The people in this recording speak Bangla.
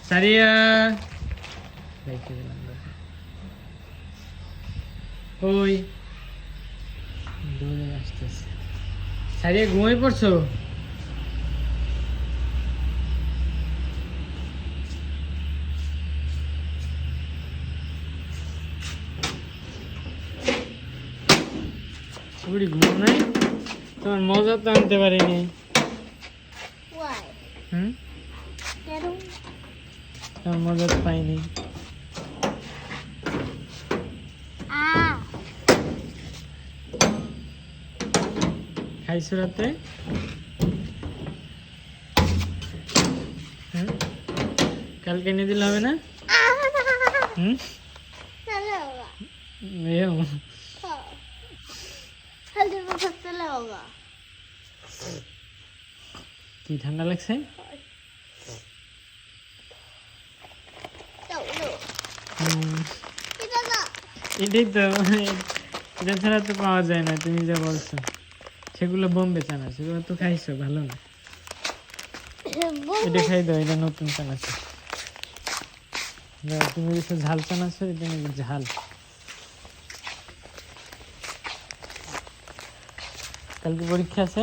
সারিয়া রেখে দিলাম ওই দৌড়ে আসতেছে। সারিয়া ঘুমিয়ে পড়ছো? বুড়ি ঘুমাও নাই? তোমার মজা তো আনতে পারিনি। হুম, তোমার মজা তো পাইনি। খাইছো রাতে? হুম, কালকে এনে দিলে হবে না? হুম, এও। কি ঠান্ডা লাগছে? এটাই তো, এটা ছাড়া তো পাওয়া যায় না। তুমি যা বলছো সেগুলো বোম্বে চানা, সেগুলো তো খাইছো, ভালো না। এটা খাই দাও, এটা নতুন চানাচু। তুমি কিছু ঝাল চানাচু, এটা নাকি ঝাল। কালকে পরীক্ষা আছে?